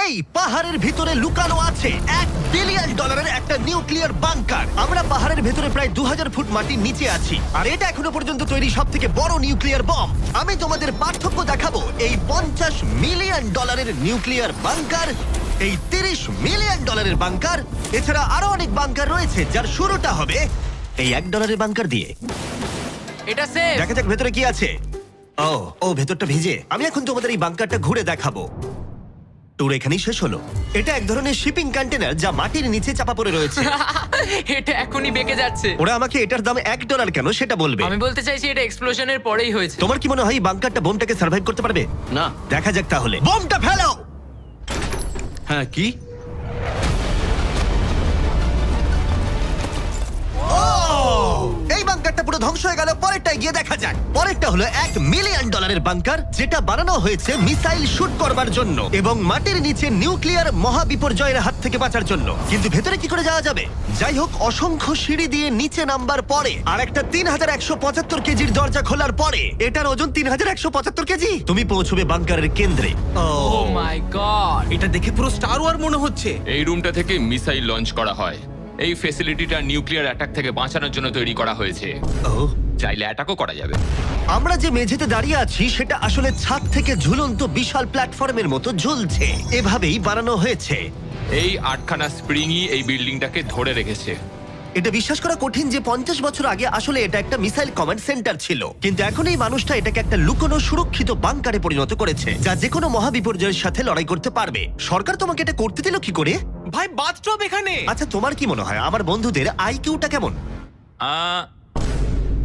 এই পাহাড়ের ভিতরে লুকানো আছে $1 বিলিয়ন একটা নিউক্লিয়ার বাংকার। আমরা পাহাড়ের ভেতরে প্রায় 2000 ফুট মাটির নিচে আছি, আর এটা এখনো পর্যন্ত তৈরি সব থেকে বড় নিউক্লিয়ার বম। আমি তোমাদের পার্থক্য দেখাবো এই $50 মিলিয়ন নিউক্লিয়ার বাংকার, এই $30 মিলিয়ন বাংকার, এছাড়া আরো অনেক বাংকার রয়েছে যার শুরুটা হবে এই $1 বাংকার দিয়ে। এটা সেফ। দেখা যাক ভেতরে কি আছে। ও ভেতরটা ভিজে। আমি এখন তোমাদের এই বাংকারটা ঘুরে দেখাবো। ট্যুর এখানেই শেষ হলো। এটা এক ধরনের শিপিং কন্টেনার যা মাটির নিচে চাপা পড়ে রয়েছে। এটা এখনই বেঁকে যাচ্ছে। ওরা আমাকে এটার দাম $1 কেন সেটা বলবে। আমি বলতে চাইছি এটা এক্সপ্লোশনের পরেই হয়েছে। তোমার কি মনে হয় এই বাংকারটা বোমটাকে সার্ভাইভ করতে পারবে? না। দেখা যাক তাহলে। বোমটা ফেলো। হ্যাঁ, কি? এই বাংকারটা পুরো ধ্বংস হয়ে গেল। পরেরটা গিয়ে দেখা যাক। পরেরটা হলো $1 মিলিয়ন বাংকার, যেটা বানানো হয়েছে মিসাইল শুট করবার জন্য এবং মাটির নিচে নিউক্লিয়ার মহাবিপর্যয়ের হাত থেকে বাঁচার জন্য। কিন্তু ভেতরে কি করে যাওয়া যাবে? যাই হোক, অসংখ্য সিঁড়ি দিয়ে নিচে নামবার পরে আর একটা 3175 কেজির দরজা খোলার পরে, এটার ওজন 3175 কেজি, তুমি পৌঁছবে বাংকারের কেন্দ্রে। ও মাই গড। এটা দেখে পুরো স্টার ওয়ার মনে হচ্ছে। এই রুমটা থেকে মিসাইল লঞ্চ করা হয়। এই ফ্যাসিলিটিটা নিউক্লিয়ার অ্যাটাক থেকে বাঁচানোর জন্য তৈরি করা হয়েছে। চাইলে অ্যাটাকও করা যাবে। আমরা যে মেঝেতে দাঁড়িয়ে আছি সেটা আসলে ছাদ থেকে ঝুলন্ত বিশাল প্ল্যাটফর্মের মতো ঝুলছে। এভাবেই বানানো হয়েছে। এই 8খানা স্প্রিংই এই বিল্ডিংটাকে ধরে রেখেছে। এটা বিশ্বাস করা কঠিন যে 50 বছর আগে আসলে এটা একটা মিসাইল কমান্ড সেন্টার ছিল, কিন্তু এখন এই মানুষটা এটাকে একটা লুকোনো সুরক্ষিত বাংকারে পরিণত করেছে, যা যে কোনো মহাবিপর্যয়ের সাথে লড়াই করতে পারবে। সরকার তোমাকে এটা করতে দিল কি করে? ভাই বাথটব এখানে। আচ্ছা, তোমার কি মনে হয় আমার বন্ধুদের আইকিউটা কেমন?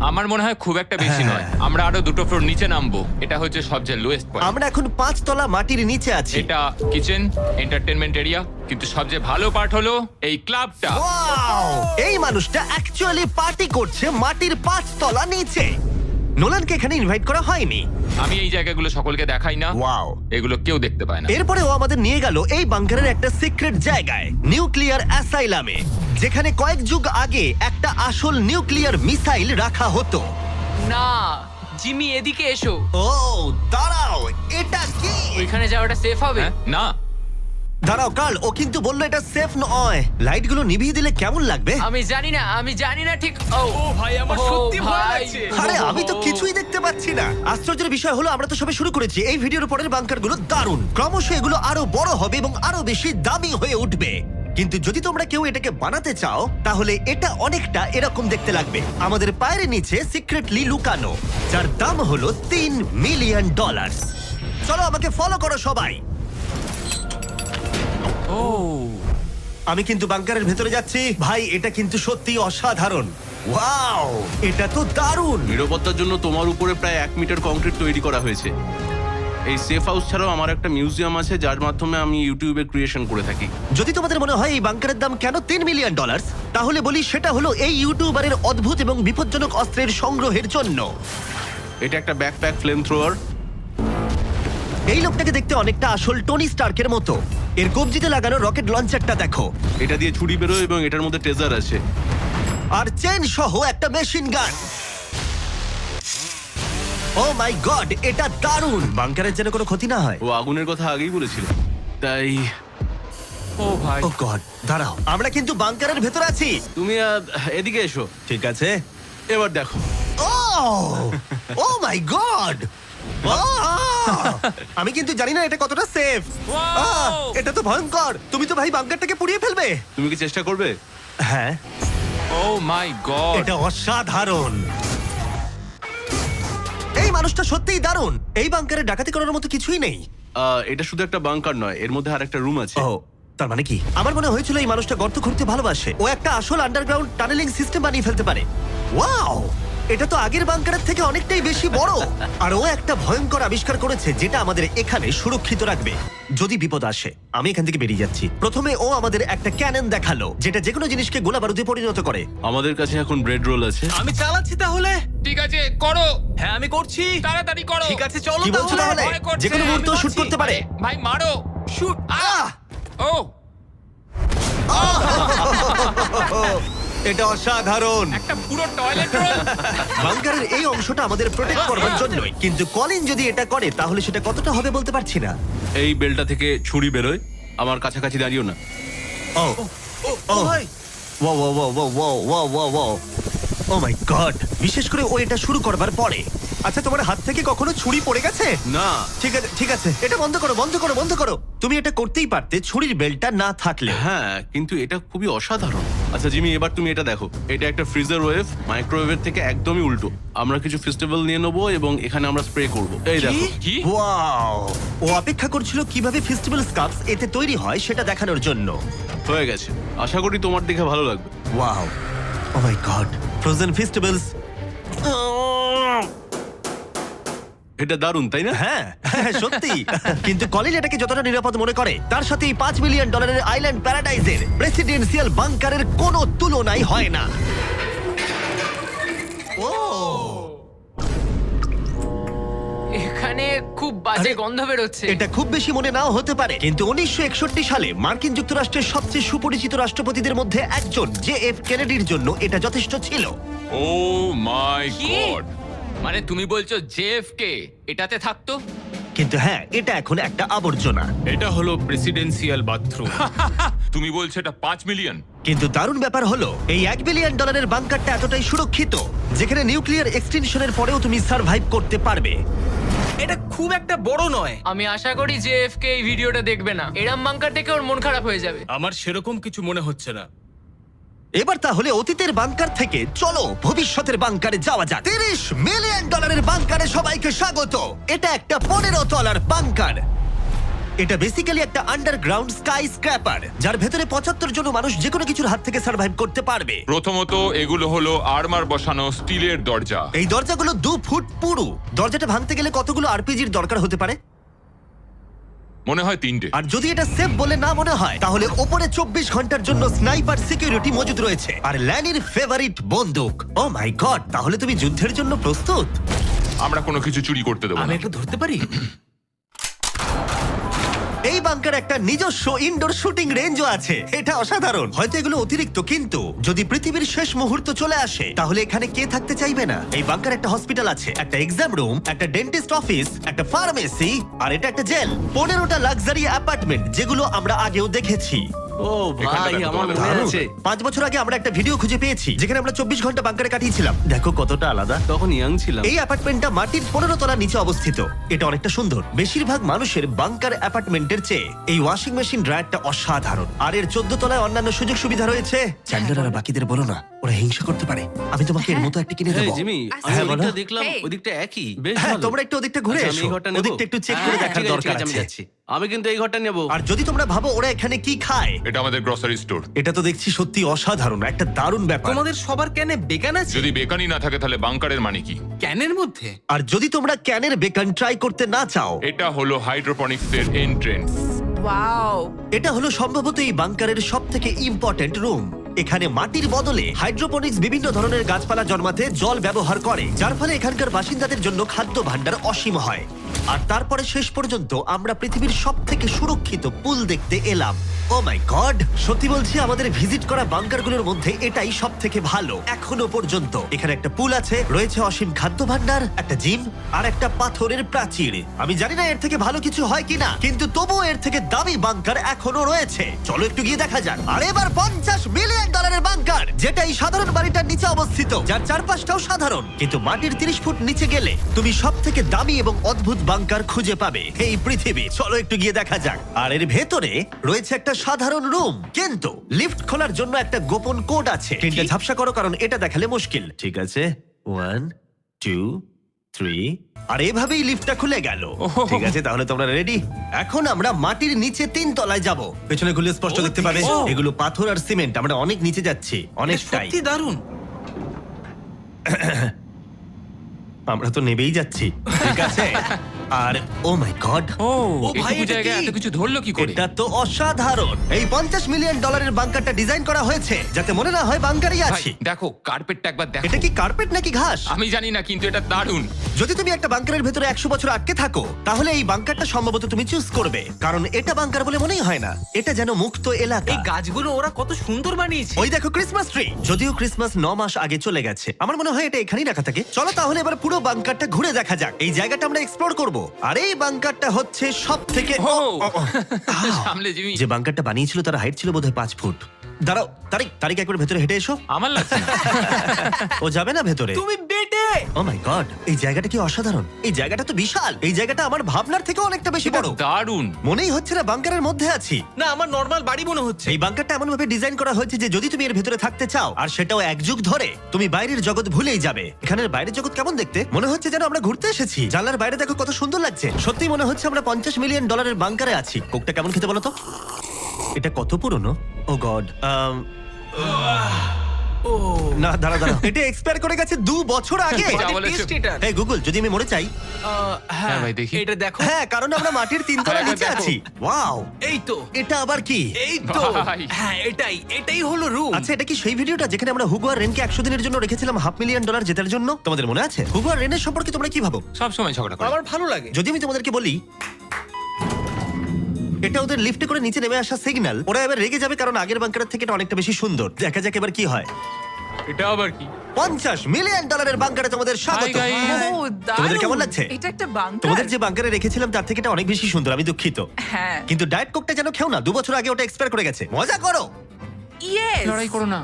আমার মনে হয় খুব একটা বেশি নয়। আমরা আরো 2টো ফ্লোর নিচে নামবো। এটা হচ্ছে সবচেয়ে লোয়েস্ট পয়েন্ট। আমরা এখন 5 তলা মাটির নিচে আছি। এটা কিচেন, এন্টারটেইনমেন্ট এরিয়া, কিন্তু সবচেয়ে ভালো পার্ট হলো এই ক্লাবটা। Wow! এই মানুষটা অ্যাকচুয়ালি পার্টি করছে মাটির 5 তলা নিচে। নোলানকে এখানে ইনভাইট করা হয়নি। আমি এই জায়গাগুলো সকলকে দেখাই না। Wow! এগুলো কেউ দেখতে পায় না। এরপরে ও আমাদের নিয়ে গেল এই বাংকারের একটা সিক্রেট জায়গায়, নিউক্লিয়ার অ্যাসাইলামে, যেখানে কয়েক যুগ আগে একটা আসল নিউক্লিয়ার মিসাইল রাখা হতো। না, জিমি এদিকে এসো। ও দাঁড়াও, এটা কি? ওইখানে যাওয়াটা সেফ হবে? হ্যাঁ? না। দাঁড়াও কার্ল, ও কিন্তু বললো এটা সেফ নয়। লাইটগুলো নিভিয়ে দিলে কেমন লাগবে? আমি জানি না ঠিক। ও ভাই, আমার সত্যি ভয় লাগছে। আরে আমি তো কিছুই দেখতে পাচ্ছি না। আশ্চর্যের বিষয় হলো আমরা তো সবে শুরু করেছি। এই ভিডিওর পরের বাংকারগুলো দারুণ। ক্রমশ এগুলো আরো বড় হবে এবং আরো বেশি দামি হয়ে উঠবে। কিন্তু যদি তোমরা কেউ এটাকে বানাতে চাও, তাহলে এটা অনেকটা এরকম দেখতে লাগবে। আমাদের পায়ের নিচে সিক্রেটলি লুকানো, যার দাম হলো $3 মিলিয়ন। চলো আমাকে ফলো করো সবাই। ও আমি কিন্তু বাংকারের ভেতরে যাচ্ছি। ভাই, এটা কিন্তু সত্যি অসাধারণ। ওয়াও, এটা তো দারুণ। নিরাপত্তার জন্য তোমার উপরে প্রায় 1 মিটার কংক্রিট তৈরি করা হয়েছে। এই সেফ হাউস ছাড়াও আমার একটা মিউজিয়াম আছে, যার মাধ্যমে আমি ইউটিউবে ক্রিয়েশন করে থাকি। যদি তোমাদের মনে হয় এই বাংকারের দাম কেন $3 মিলিয়ন, তাহলে বলি সেটা হলো এই ইউটিউবারের অদ্ভুত এবং বিপজ্জনক অস্ত্রের সংগ্রহের জন্য। এটা একটা ব্যাকপ্যাক ফ্লেম থ্রোয়ার। এই লোকটাকে দেখতে অনেকটা আসল টনি স্টার্কের মতো। এর কবজিতে লাগানো রকেট লঞ্চারটা দেখো, এটা দিয়ে ছুরি বেরোয় এবং এটার মধ্যে ট্রেজার আছে। আর চেন সহ একটা মেশিন গান। ও মাই গড, এটা দারুণ। বাংকারের যেন কোনো ক্ষতি না হয়। ও আগুনের কথা আগেই বলেছিল, তাই ও ভাই। ও গড, দাঁড়াও, আমরা কিন্তু বাংকারের ভেতর আছি। তুমি এদিকে এসো। ঠিক আছে। এবার দেখো। ও মাই গড, আমি কিন্তু জানি না এটা কতটা সেফ। এটা তো ভয়ঙ্কর। তুমি তো ভাই বাংকারটাকে পুড়িয়ে ফেলবে। তুমি কি চেষ্টা করবে? হ্যাঁ, ও মাই গড। এটা অসাধারণ। এই মানুষটা সত্যিই দারুণ। এই বাংকারে ডাকাতি করার মতো কিছুই নেই। এটা শুধু একটা বাংকার নয়, এর মধ্যে আরেকটা রুম আছে। ও, তার মানে কি? আমার মনে হয়েছিল এই মানুষটা গর্ত খুঁড়তে ভালোবাসে। ও একটা আসল আন্ডারগ্রাউন্ড টানেলিং সিস্টেম বানিয়ে ফেলতে পারে। ওয়াও, এটা তো আগের বাংকারের থেকে অনেকটাই বেশি বড়। আর ও একটা ভয়ঙ্কর আবিষ্কার করেছে যেটা আমাদের এখানে সুরক্ষিত রাখবে যদি বিপদ আসে। আমি এখান থেকে বেরিয়ে যাচ্ছি। প্রথমে ও আমাদের একটা ক্যানন দেখালো, যেটা যেকোনো জিনিসকে গোলা বারুদে পরিণত করে। আমাদের কাছে এখন ব্রেড রোল আছে। আমি চালাচ্ছি তাহলে। ঠিক আছে, করো। হ্যাঁ, আমি করছি। তাড়াতাড়ি করো। ঠিক আছে, চলো কি বলছো তাহলে? ভয় করছে। যেকোনো মুহূর্তে আমি শুট করছি। করতে পারে। ভাই মারো। শুট। ও এটা অসাধারণ। একটা পুরো টয়লেট রোল। বাংকারের এই অংশটা আমাদের প্রোটেক্ট করবার জন্যই, কিন্তু কলিন যদি এটা করে তাহলে সেটা কতটা হবে বলতে পারছি না। এই বেলটা থেকে ছুরি বেরোয় আমার কাছাকাছি দাঁড়িও না। ও ও ভাই ও মাই গড, বিশেষ করে ও এটা শুরু করবার পরে। আচ্ছা, তোমার হাত থেকে কখনো ছুরি পড়ে গেছে? না, ঠিক আছে, এটা বন্ধ করো। তুমি এটা করতেই পারতে ছুরির বেল্টটা না থাকলে। হ্যাঁ, কিন্তু এটা খুবই অসাধারণ। আচ্ছা জিমি, এবার তুমি এটা দেখো। এটা একটা ফ্রিজার ওয়েভ, মাইক্রোওয়েভের থেকে একদমই উল্টো। আমরা কিছু ফেস্টিভ্যাল নিয়ে নেবো এবং এখানে আমরা স্প্রে করব। এই দেখো। কি? ওয়াও! ও অপেক্ষা করছিল কিভাবে ফেস্টিভ্যাল স্কাপস এতে তৈরি হয় সেটা দেখানোর জন্য। হয়ে গেছে, আশা করি তোমার দেখে ভালো লাগবে। ওয়াও! ও মাই গড, ফ্রোজেন ফেস্টিভ্যালস। এটা দারুণ, তাই না? হ্যাঁ, সত্যি। কিন্তু কলিন এটাকে যতটা নিরাপদ মনে করে, তার সাথে এই $5 মিলিয়ন আইল্যান্ড প্যারাডাইজের প্রেসিডেন্সিয়াল বাংকারের কোনো তুলনাই হয় না। ও এখানে খুব বাজে আরে, গন্ধ বেরোচ্ছে। এটা খুব বেশি মনে নাও হতে পারে, কিন্তু 1961 সালে মার্কিন যুক্তরাষ্ট্রের সবচেয়ে সুপরিচিত রাষ্ট্রপতিদের মধ্যে একজন JF কেনেডির জন্য এটা যথেষ্ট ছিল। ও মাই কি? গড! মানে তুমি বলছো জেএফকে এটাতে থাকতো? কিন্তু হ্যাঁ, এটা এখন একটা আবর্জনা। এটা হলো প্রেসিডেন্সিয়াল বাথরুম। তুমি বলছো এটা 5 মিলিয়ন? কিন্তু দারুণ ব্যাপার হলো, এই $1 বিলিয়ন বাংকারটা এতটাই সুরক্ষিত যেখানে নিউক্লিয়ার এক্সটেনশনের পরেও তুমি সার্ভাইভ করতে পারবে। এটা খুব একটা বড় নয়। আমি আশা করি যে এফকে এই ভিডিওটা দেখবে না। এরম বাঙ্কার দেখে ওর মন খারাপ হয়ে যাবে। আমার সেরকম কিছু মনে হচ্ছে না। এবার তাহলে অতীতের বাংকার থেকে চলো ভবিষ্যতের বাংকারে যাওয়া যাক। $30 মিলিয়ন বাংকারে সবাইকে স্বাগত। এটা একটা 15 তলার বাংকার। এটা বেসিক্যালি একটা আন্ডারগ্রাউন্ড স্কাই স্ক্র্যাপার, যার ভেতরে 75 জন মানুষ যে কোনো কিছুর হাত থেকে সার্ভাইভ করতে পারবে। প্রথমত এগুলো হলো আর্মার বসানো স্টিলের দরজা। এই দরজাগুলো 2 ফুট পুরু। দরজাটা ভাঙতে গেলে কতগুলো আরপিজির দরকার হতে পারে? মনে হয় 3টে। আর যদি এটা সেফ বলে না মনে হয়, তাহলে ওপরে 24 ঘন্টার জন্য স্নাইপার সিকিউরিটি মজুদ রয়েছে, আর ল্যানির ফেভারিট বন্দুক। ও মাই গড, তাহলে তুমি যুদ্ধের জন্য প্রস্তুত? আমরা কোনো কিছু চুরি করতে দেবো আমি না। একটু ধরতে পারি? এই বাংকার একটা নিজস্ব ইনডোর শুটিং রেঞ্জও আছে। এটা অসাধারণ। হয়তো এগুলো অতিরিক্ত, কিন্তু যদি পৃথিবীর শেষ মুহূর্ত চলে আসে, তাহলে এখানে কে থাকতে চাইবে না? এই বাংকার একটা হসপিটাল আছে, একটা এক্সাম রুম, একটা ডেন্টিস্ট অফিস, একটা ফার্মেসি, আর এটা একটা জেল। 15টা লাক্সারি অ্যাপার্টমেন্ট, যেগুলো আমরা আগেও দেখেছি। ও এখানটা ভাই, দেখো, আমার তোমাদের মনে দারুণ। আছে। 5 বছর আগে আমরা একটা ভিডিও খুঁজে পেয়েছি যেখানে আমরা 24 ঘন্টা বাংকারে কাটিয়েছিলাম। দেখো কতটা আলাদা। তখন ইয়াং ছিলাম। এই অ্যাপার্টমেন্টটা মাটির 15 তলা নিচে অবস্থিত। এটা অনেকটা সুন্দর। বেশিরভাগ মানুষের বাংকার অ্যাপার্টমেন্টের চেয়ে এই ওয়াশিং মেশিন ড্রায়ারটা অসাধারণ। আর এর 14 তলায় অন্যান্য সুযোগ সুবিধা রয়েছে। চ্যান্ডেলার আর বাকিদের বলো না, ওরা হিংসা করতে পারে। আমি তোমাকে এর মতো একটা কিনে হ্যাঁ দেবো। জিমি, আমি হ্যাঁ, বলো। ওদিকটা দেখলাম, Hey. ওদিকটা একই। বেশ হ্যাঁ, ভালো। তোমরা একটু ওদিকটা ঘুরে আচ্ছা, আমি এসো। এই ঘরটা নেবো? ওদিকটা একটু চেক করে হ্যাঁ, দেখার ঠিক আছে, দরকার ঠিক আছে, আমি আছে। যাচ্ছি। আমি কিন্তু এই ঘরটা নেবো। আর যদি তোমরা ভাবো ওরা এখানে কি খায়, এটা আমাদের গ্রসারি স্টোর। এটা তো দেখছি সত্যি অসাধারণ, একটা দারুণ ব্যাপার। তোমাদের সবার ক্যানে বেগান আছে? যদি বেকানি না থাকে তাহলে বাংকারের মানে কি? ক্যানের মধ্যে? আর যদি তোমরা ক্যানের বেকন ট্রাই করতে না চাও, এটা হলো হাইড্রোপনিক্সের এন্ট্রেন্স। ওয়াও, এটা হলো সম্ভবত এই বাংকারের সব থেকে ইম্পর্টেন্ট রুম। এখানে মাটির বদলে হাইড্রোপনিক্স বিভিন্ন ধরনের গাছপালা জন্মাতে জল ব্যবহার করে, যার ফলে এখানকার বাসিন্দাদের জন্য খাদ্য ভাণ্ডার অসীম হয়। আর তারপরে শেষ পর্যন্ত আমরা পৃথিবীর সব থেকে সুরক্ষিত পুল দেখতে এলাম। ও মাই গড, সত্যি বলছি, আমাদের ভিজিট করা বাংকারগুলোর মধ্যে এটাই সব থেকে ভালো এখনো পর্যন্ত। এখানে একটা পুল আছে, রয়েছে অসীম খাদ্য ভাণ্ডার, একটা জিম, আর একটা পাথরের প্রাচীর। আমি জানি না এর থেকে ভালো কিছু হয় কিনা, কিন্তু তবুও এর থেকে দামি বাংকার এখনো রয়েছে। চলো একটু গিয়ে দেখা যাক। আর এবার $50 মিলিয়ন বাংকার, যেটা এই সাধারণ বাড়িটার নিচে অবস্থিত, যার চারপাশটাও সাধারণ, কিন্তু মাটির 30 ফুট নিচে গেলে তুমি সব থেকে দামি এবং অদ্ভুত বাংকার খুঁজে পাবে এই পৃথিবী। চলো একটু গিয়ে দেখা যাক। আর এর ভেতরে রয়েছে একটা সাধারণ রুম, কিন্তু লিফট খোলার জন্য একটা গোপন কোড আছে। তিনটা ঝাপসা করো, কারণ এটা দেখালে মুশকিল। ঠিক আছে, 1 2 3, আর এভাবেই লিফটটা খুলে গেল। ঠিক আছে, তাহলে তোমরা রেডি? এখন আমরা মাটির নিচে 3 তলায় যাব। পেছনে খুলে স্পষ্ট দেখতে পাবে এগুলো পাথর আর সিমেন্ট। আমরা অনেক নিচে যাচ্ছি, এটা অনেকটাই। সত্যি দারুণ। আমরা তো নেবেই যাচ্ছি। ঠিক আছে। আর ও মাই গড, ও এটুকু ভাই, এটা জায়গায় কি? এত কিছু ধরলো কি করে? এটা তো অসাধারণ। এই $50 মিলিয়ন বাংকারটা ডিজাইন করা হয়েছে যাতে মনে না হয় বাংকারই ভাই, আছি। দেখো কার্পেটটা একবার দেখো। এটা কি কার্পেট নাকি ঘাস? আমি জানি না, কিন্তু এটা দারুণ। যদি তুমি একটা বাংকারের ভেতরে 100 বছর আটকে থাকো, তাহলে এই বাংকারটা সম্ভবত তুমি চুজ করবে, কারণ এটা বাংকার বলে মনেই হয় না। এটা যেন মুক্ত এলাকা। এই গাছগুলো ওরা কত সুন্দর বানিয়েছে। ওই দেখো ক্রিসমাস ট্রি। যদিও ক্রিসমাস 9 মাস আগে চলে গেছে, আমার মনে হয় এটা এখানেই রাখা থাকে। চলো তাহলে এবার পুরো বাংকারটা ঘুরে দেখা যাক। এই জায়গাটা আমরা এক্সপ্লোর করব। আর এই বাংকারটা হচ্ছে সব থেকে ও সামলে জিমি। যে বাংকারটা বানিয়েছিল তার হাইট ছিল বোধহয় 5 ফুট। দাঁড়াও, তারিক একবার ভেতরে হেঁটে এসো। আমার লাগছে না। ও যাবে না ভেতরে? তুমি বেটে ও মাই গড, এই জায়গাটা কি অসাধারণ! এই জায়গাটা তো বিশাল। এই জায়গাটা আমার ভাবনার থেকে অনেকটা বেশি এটা বড়। দারুণ। মনেই হচ্ছে না বাংকারের মধ্যে আছি। না, আমার নর্মাল বাড়ি মনে হচ্ছে। এই বাংকারটা এমন ভাবে ডিজাইন করা হয়েছে যে যদি তুমি এর ভেতরে থাকতে চাও, আর সেটাও 1 যুগ ধরে, তুমি বাইরের জগৎ ভুলেই যাবে। এখানের বাইরের জগৎ কেমন দেখতে? মনে হচ্ছে যেন আমরা ঘুরতে এসেছি। জানলার বাইরে দেখো কত সুন্দর লাগছে। সত্যি মনে হচ্ছে আমরা $50 মিলিয়ন বাংকারে আছি। কোকটা কেমন খেতে বলো তো? এটা কত পুরনো! ও গড। না, দাঁড়া। এটা এক্সপায়ার করে গেছে 2 বছর আগে। যা বলেছো। টেস্ট এটা। এই গুগল, যদি আমি মরে চাই? হ্যাঁ ভাই, দেখি। এটা দেখো। হ্যাঁ, কারণ আমরা মাটির 3 তলা হ্যাঁ, নিচে দেখো। আছি। ওয়াও, এই তো, এটা আবার কি? এই তো। ভাই। হ্যাঁ, এটাই হলো রুম। আচ্ছা, এটা কি সেই ভিডিওটা যেখানে আমরা হুগো আর রেনকে 100 দিনের জন্য রেখেছিলাম $500,000 জেতার জন্য? তোমাদের মনে আছে? হুগো আর রেনের সম্পর্কে তোমরা কি ভাবো? সব সময় ঝগড়া করে। আমার ভালো লাগে। যদি আমি তোমাদেরকে বলি এটা ওদের লিফটে করে নিচে নেমে আসা সিগন্যাল, ওরা এবার রেগে যাবে কারণ আগের বাংকারের থেকে এটা অনেকটা বেশি সুন্দর। দেখা যাক এবার কি হয়। এটা আবার কি? $50 মিলিয়ন বাংকারে তোমাদের স্বাগত। Hi, guys. ও, দারুণ। তোমাদের কেমন লাগছে? এটা একটা বাংকার। তোমাদের যে বাংকারে রেখেছিলাম তার থেকে এটা অনেক বেশি সুন্দর, আমি দুঃখিত। হ্যাঁ। কিন্তু ডায়েট কোকটা যেন খেও না, 2 বছর আগে ওটা এক্সপায়ার করে গেছে। মজা করো। ইয়েস। লড়াই করো না,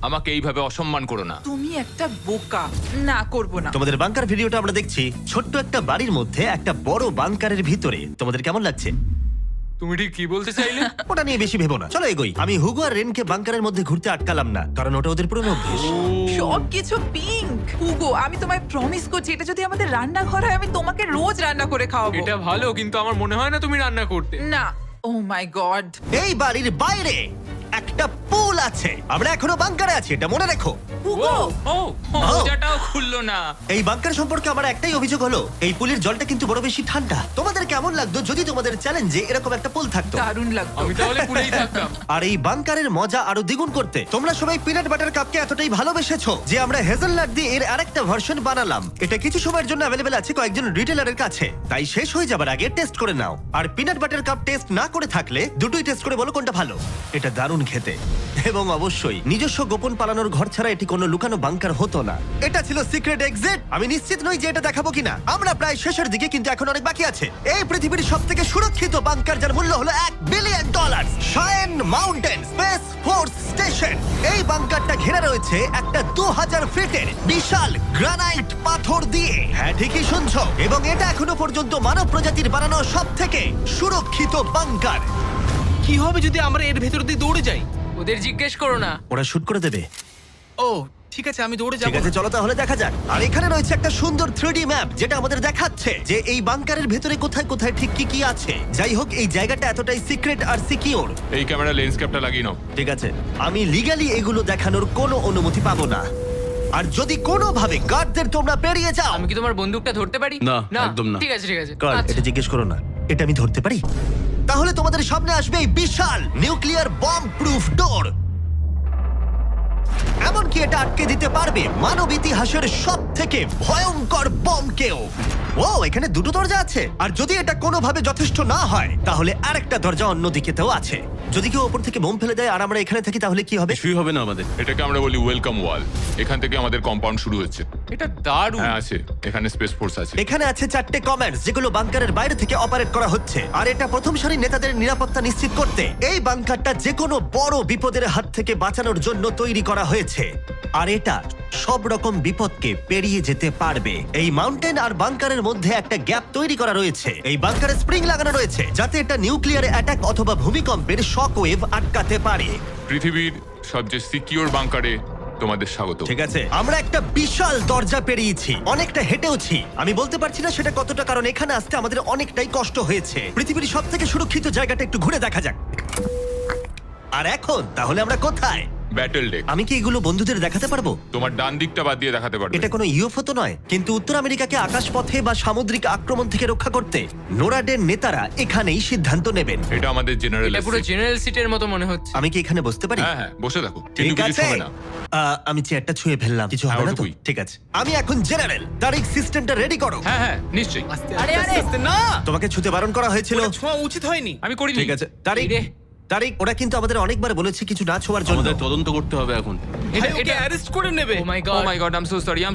আমাকে এইভাবে অসম্মান করো না। তুমি একটা বোকা। না, করব না। তোমাদের বাংকার ভিডিওটা আমরা দেখছি। ছোট্ট একটা বাড়ির মধ্যে একটা বড় বাংকারের ভিতরে। তোমাদের কেমন লাগছে? তুমি ঠিক কি বলতে চাইলে? ওটা নিয়ে বেশি ভেবো না, চলো এগোই। আমি হুগো আর রেনকে বাংকারের মধ্যে ঘুরতে আটকালাম না, কারণ ওটা ওদের পুরনো অভ্যেস। সবকিছু পিঙ্ক। হুগো, আমি তোমায় প্রমিস করছি, এটা যদি আমাদের রান্নাঘর হয় আমি তোমাকে রোজ রান্না করে খাওয়াবো। এটা ভালো, কিন্তু আমার মনে হয় না তুমি রান্না করতে। না। ও মাই গড। এই বাড়ির বাইরে একটা পুল আছে। আমরা এখনো বাংকারে আছি, এটা মনে রেখো। হুগো, ও মোজাটাও খুললো না। এই বাংকার সম্পর্কে আমার একটাই অভিযোগ হলো, এই পুলের জলটা কিন্তু বড় বেশি ঠান্ডা। তোমাদের কেমন লাগতো যদি তোমাদের চ্যালেঞ্জে এরকম একটা পুল থাকতো? দারুণ লাগতো। আমি তাহলে পুরেই থাকতাম। আর এই বাংকারের মজা আরো দ্বিগুণ করতে তোমরা সবাই পিনাট বাটার কাপকে এতটাই ভালোবেসেছো যে আমরা হেজেলনাট দিয়ে এর আরেকটা ভার্সন বানালাম। এটা কিছু সময়ের জন্য অ্যাভেলেবেল আছে কয়েকজন রিটেলারের কাছে, তাই শেষ হয়ে যাবার আগে টেস্ট করে নাও। আর পিনাট বাটার কাপ টেস্ট না করে থাকলে দুটোই টেস্ট করে বলো কোনটা ভালো। এটা দারুণ খেতে, এবং অবশ্যই নিজস্ব গোপন পালানোর ঘর ছাড়া এটি কোনো লুকানো বাংকার হতো না। এটা ছিল সিক্রেট এক্সিট। আমি নিশ্চিত নই যে এটা দেখাবো কিনা। আমরা প্রায় শেষের দিকে, কিন্তু এখন অনেক বাকি আছে। এই পৃথিবীর সবথেকে সুরক্ষিত বাংকার, যার মূল্য হলো $1 billion. শায়েন mountain space force station. এই বাংকারটা ঘেরা রয়েছে একটা 2000 ফিটের বিশাল গ্রানাইট পাথর দিয়ে। হ্যাঁ, ঠিকই শুনছো। এবং এটা এখনো পর্যন্ত মানব প্রজাতির বানানো সবথেকে সুরক্ষিত বাংকার। কি হবে যদি আমরা এর ভেতর দিয়ে দৌড়ে যাই? ওদের জিজ্ঞেস করো না। ওরা শুট করে দেবে। ও, ঠিক আছে, আমি দৌড়ে ঠিক যাবো। আছে, চলো তাহলে দেখা যাক। আর এখানে রয়েছে একটা সুন্দর 3D ম্যাপ, যেটা আমাদের দেখাচ্ছে যে এই বাংকারের ভেতরে কোথায় কোথায় ঠিক কি কি আছে। যাই হোক, এই জায়গাটা এতটাই সিক্রেট আর সিকিউর। এই ক্যামেরা লেন্স ক্যাপটা লাগিয়ে নাও। ঠিক আছে, আমি লিগ্যালি এগুলো দেখানোর কোনো অনুমতি পাবো না। আর যদি কোনোভাবে গার্ডদের তোমরা পেরিয়ে যাও, আমি কি তোমার বন্দুকটা ধরতে পারি? না, একদম না। ঠিক আছে ঠিক আছে। গার্ড, আচ্ছা। এটা জিজ্ঞেস করো না। এটা আমি ধরতে পারি? তাহলে তোমাদের সামনে আসবে এই বিশাল নিউক্লিয়ার বম্ব প্রুফ ডোর। এমনকি এটা আটকে দিতে পারবে মানব ইতিহাসের সবথেকে ভয়ঙ্কর বমকেও। ও, এখানে 2টো দরজা আছে। আর যদি এটা কোনোভাবে যথেষ্ট না হয়, তাহলে আরেকটা দরজা অন্যদিকেতেও আছে। যদি কেউ ওপর থেকে বোম ফেলে দেয় আর আমরা এখানে থাকি, তাহলে কি হবে? কিছুই হবে না আমাদের। এটাকে আমরা বলি ওয়েলকাম ওয়াল। এখান থেকে আমাদের কম্পাউন্ড শুরু হচ্ছে। এটা দারুণ। হ্যাঁ আছে, এখানে স্পেস ফোর্স আছে। এখানে আছে 4টে কমান্ডস, যেগুলো বাংকারের বাইরে থেকে অপারেট করা হচ্ছে। আর এটা প্রথম সারির নেতাদের নিরাপত্তা নিশ্চিত করতে। এই বাংকারটা যে কোনো বড় বিপদের হাত থেকে বাঁচানোর জন্য তৈরি করা হয়েছে। আর এটা সব রকম বিপদকে পেরিয়ে যেতে পারবে। এই মাউন্টেন আর বাংকারের মধ্যে একটা গ্যাপ তৈরি করা রয়েছে। এই বাংকারে স্প্রিং লাগানো রয়েছে, যাতে এটা নিউক্লিয়ার অ্যাটাক অথবা ভূমিকম্পের শক ওয়েভ আটকাতে পারে। পৃথিবীর সবচেয়ে সিকিউর বাংকারে তোমাদের স্বাগত। ঠিক আছে, আমরা একটা বিশাল দরজা পেরিয়েছি, অনেকটা হেঁটেওছি। আমি বলতে পারছি না সেটা কতটা, কারণ এখানে আসতে আমাদের অনেকটাই কষ্ট হয়েছে। পৃথিবীর সবথেকে সুরক্ষিত জায়গাটা একটু ঘুরে দেখা যাক। আর এখন তাহলে আমরা কোথায়? Battle deck. আমি কি এগুলো বন্ধুদের দেখাতে পারবো? তোমার ডান দিকটা বাদ দিয়ে দেখাতে পারবে। এটা কোনো ইউএফও তো নয়, কিন্তু উত্তর আমেরিকাকে আকাশপথে বা সামুদ্রিক আক্রমণ থেকে রক্ষা করতে নোরাডের নেতারা এখানেই সিদ্ধান্ত নেবেন। এটা আমাদের জেনারেল। এটা পুরো জেনারেল সিটের মতো মনে হচ্ছে। আমি কি এখানে বসতে পারি? হ্যাঁ হ্যাঁ, বসে থাকো। ঠিক কিন্তু কিছু আছে। হবে না। আমি চেয়ারটা ছুঁয়ে ফেললাম, কিছু হ্যাঁ, হবে না তো? ওটুকুই। ঠিক আছে, আমি এখন জেনারেল। তারিখ, সিস্টেমটা রেডি করো। হ্যাঁ হ্যাঁ, নিশ্চয়ই। আস্তে আরে, আস্তে আরে। আস্তে, না, তোমাকে ছুতে বারণ করা হয়েছিল। ওটা ছোঁয়া উচিত হয়নি। আমি করিনি। ঠিক আছে, তারিখ, এই রে। তারিক, ওরা কিন্তু আমাদের অনেকবার বলেছে কিছু না ছোঁয়ার জন্য। আমাদের তদন্ত করতে হবে এখন। ভাই ওকে অ্যারেস্ট করে নেবে। Oh my oh God my God, I am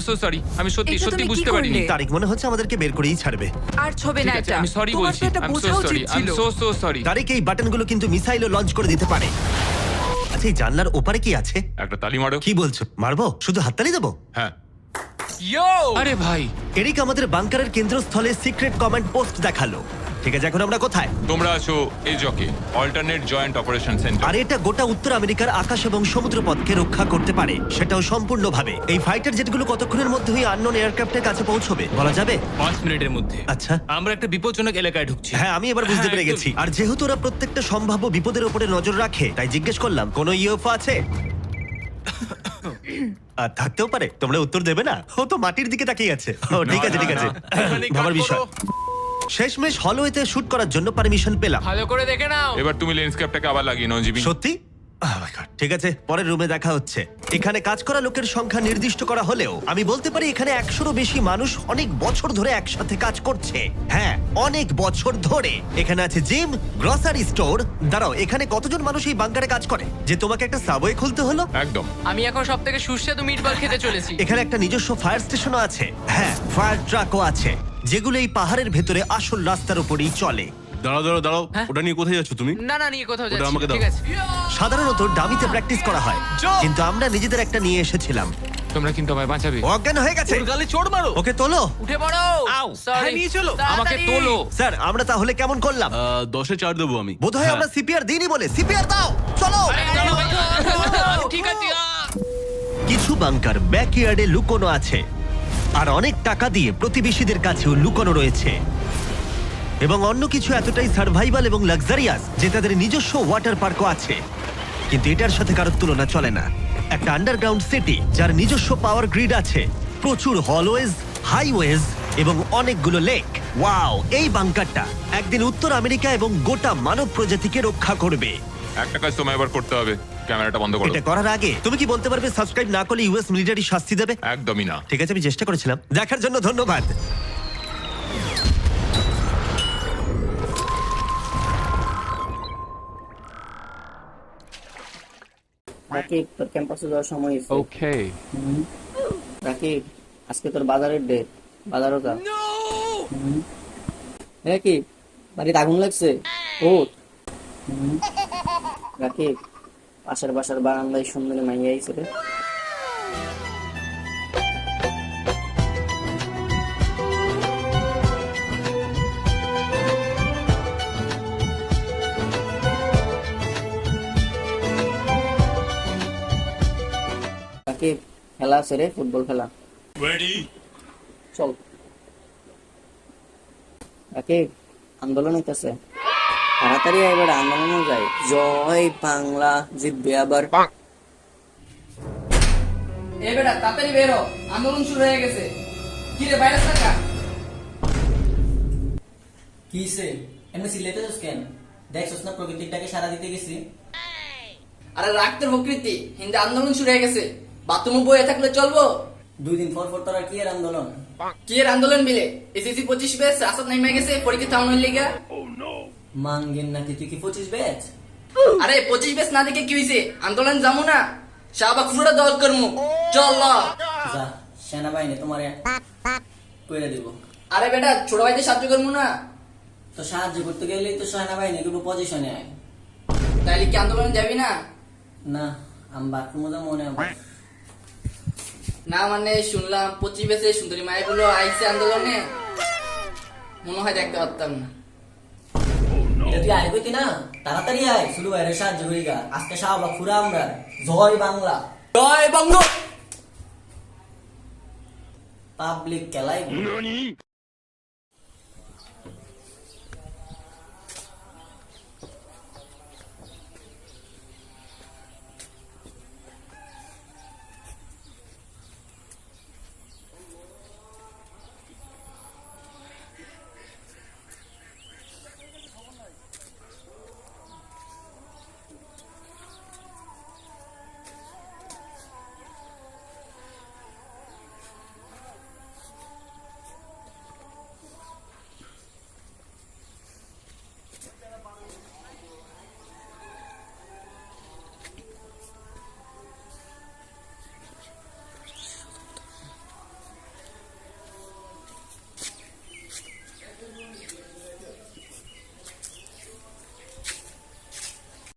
so sorry. আমি সত্যি এটা সত্যি তুমি কি বুঝতে করলে? পারিনি। তারিক, মনে হচ্ছে আমাদেরকে বের করেই ছাড়বে। আর ছবে না ঠিক আছে, এটা আমি সরি তোমার বলছি। তো এটা আই এম বোঝা সো উচিত সরি, আই এম ছিল। So sorry. তারিক, এই বাটনগুলো কিন্তু মিসাইলও লঞ্চ করে দিতে পারে। আচ্ছা, এই জানলার ওপারে কি আছে? একটা তালি মারো। কি বলছো, মারবো? শুধু হাততালি দেবো? হ্যাঁ। ইয়ো আরে ভাই, এরিক আমাদের বাংকারের কেন্দ্রস্থলে সিক্রেট কমান্ড পোস্ট দেখালো। ঠিক আছে, এখন আমরা কোথায়? তোমরা আছো এই জকে, অল্টারনেট জয়েন্ট অপারেশন সেন্টার। আর এটা গোটা উত্তর আমেরিকার আকাশ এবং সমুদ্র পথকে রক্ষা করতে পারে, সেটাও সম্পূর্ণভাবে। এই ফাইটার জেটগুলো কতক্ষণের মধ্যে ওই আননোন এয়ারক্রাফটের কাছে পৌঁছবে বলা যাবে? 5 মিনিটের মধ্যে। আচ্ছা। আমরা একটা বিপজ্জনক এলাকায় ঢুকছি। হ্যাঁ, আমি এবার বুঝতে হ্যাঁ, পেরে গেছি। আর যেহেতু ওরা প্রত্যেকটা সম্ভাব্য বিপদের উপরে নজর রাখে, তাই জিজ্ঞেস করলাম কোনো ইউএফও আছে। আর থাকতেও পারে, তোমরা উত্তর দেবে না? ও তো মাটির দিকে তাকিয়ে আছে। ও ঠিক আছে, ঠিক আছে, এখানে ভাবার কাট বিষয়। করো। শেষমেশ হলওয়েতে শুট করার জন্য পারমিশন পেলাম। ভালো করে দেখে নাও। এবার তুমি লেন্স ক্যাপটাকে আবার লাগিয়ে নাও জিমি। সত্যি? Oh my God, ঠিক আছে, পরের রুমে দেখা হচ্ছে। এখানে কাজ করা লোকের সংখ্যা নির্দিষ্ট করা হলেও আমি বলতে পারি এখানে 100-রও বেশি মানুষ অনেক বছর ধরে একসাথে কাজ করছে। হ্যাঁ, অনেক বছর ধরে। এখানে আছে জিম, গ্রসারি স্টোর। দাঁড়াও, এখানে কতজন মানুষ এই বাংকারে কাজ করে যে তোমাকে একটা সাবওয়ে খুলতে হলো? একদম। আমি এখন সব থেকে সুস্বাদু মিটবল খেতে চলেছি। এখানে একটা নিজস্ব ফায়ার স্টেশনও আছে। হ্যাঁ, ফায়ার ট্রাকও আছে, যেগুলো এই পাহাড়ের ভেতরে আসল রাস্তার উপরেই চলে। দাঁড়াও, হ্যাঁ? ওটা নিয়ে কোথায় যাচ্ছ তুমি? না নিয়ে কোথাও ওটা যাচ্ছি আমাকে না, দাও। ঠিক আছে। সাধারণত ডামিতে প্র্যাকটিস করা হয়, কিন্তু আমরা নিজেদের একটা নিয়ে এসেছিলাম। তোমরা কিন্তু আমায় বাঁচাবে। ও অজ্ঞান হয়ে গেছে। ওর গালে চড় মারো। ওকে তোলো। উঠে পড়ো। আউ, সরি হ্যাঁ, নিয়ে চলো। আমাকে তোলো। স্যার, আমরা তাহলে কেমন করলাম? 10-এ 4 দেবো আমি। বোধহয় হ্যাঁ। আমরা সিপিআর দিইনি বলে। সিপিআর দাও, চলো। ঠিক আছে। কিছু বাংকার ব্যাকইয়ার্ডে লুকোনো আছে, আর অনেক টাকা দিয়ে প্রতিবেশীদের কাছেও লুকোনো রয়েছে। এবং অন্য কিছু এতটাই সার্ভাইভাল এবং লাক্সারিয়াস যে তাদের নিজস্ব ওয়াটার পার্কও আছে। কিন্তু এটার সাথে কারোর তুলনা চলে না। একটা আন্ডারগ্রাউন্ড সিটি যার নিজস্ব পাওয়ার গ্রিড আছে, প্রচুর হলওয়েজ, হাইওয়েজ এবং অনেকগুলো লেক। ওয়াও, এই বাংকারটা একদিন উত্তর আমেরিকা এবং গোটা মানব প্রজাতিকে রক্ষা করবে। একটা কাজ তোমায় এবার করতে হবে, ক্যামেরাটা বন্ধ করো। এটা করার আগে তুমি কি বলতে পারবে সাবস্ক্রাইব না করলে ইউএস মিলিটারি শাস্তি দেবে? একদমই না। ঠিক আছে, আমি চেষ্টা করেছিলাম। দেখার জন্য ধন্যবাদ। রাকিব, তোর ক্যাম্পাসে যাওয়ার সময় হয়েছে। ওকে। রাকিব, আজকে তোর বাজারের ডে, বাজারও যা। রাকিব, বাড়িতে আগুন লাগছে, ওঠ। রাকিব, পাশের বাসার বারান্দায় সুন্দরী মাইয়া আইছে রে। রাকিব, খেলা আছে রে, ফুটবল খেলা। চল। রাকিব, আন্দোলন হইতেছে, তাড়াতাড়ি এবার আন্দোলনে যাই। জয় বাংলা জিতবে আবার। এ বেটা তাড়াতাড়ি বেরো, আন্দোলন শুরু হয়ে গেছে। কি রে ভাইরাস টাকা? কিসে এমনি সিলেটেছিস কেন? দেখছস না প্রকৃতির ডাকে সারা দিতে গেছি। আরে রাখতে প্রকৃতি, হিন্দু আন্দোলন শুরু হয়ে গেছে। বাথরুমে বয়ে থাকলে চলবো? 2 দিন পর পর তোরা কি এর আন্দোলন? কি এর আন্দোলন মিলে? এসএসসি 25 ব্যাচ রাস্তা নেমে গেছে পরীক্ষা থামানোর লিগা। মাঙ্গেন নাকি তুই কি 25 ব্যাচ? আরে 25 ব্যাচ না দেখে কি হইছে? আন্দোলন যামু না, শাহবাগ পুরোটা দল করমু। চল ল। যা, সেনাবাহিনী তোমারে কইরা দিব। আরে বেটা ছোট ভাইদের সাহায্য করমু না? তো সাহায্য করতে গেলেই তো সেনাবাহিনী কিন্তু পজিশনে আয়। তাইলে কি আন্দোলন যাবি না? না, আমি বাথরুমে যা মনে হবে। না মানে শুনলাম 25 ব্যাচে সুন্দরী মায়েরগুলো আইছে আন্দোলনে, মনে হয় দেখতে পারতাম না। এটা তুই আয় কইতি না, তাড়াতাড়ি আয়, শুরু বাইরে সাহায্য করি গা। আজকে শাহবাগ পুরা আমরা। জয় বাংলা। জয় বঙ্গ। পাবলিক খেলাই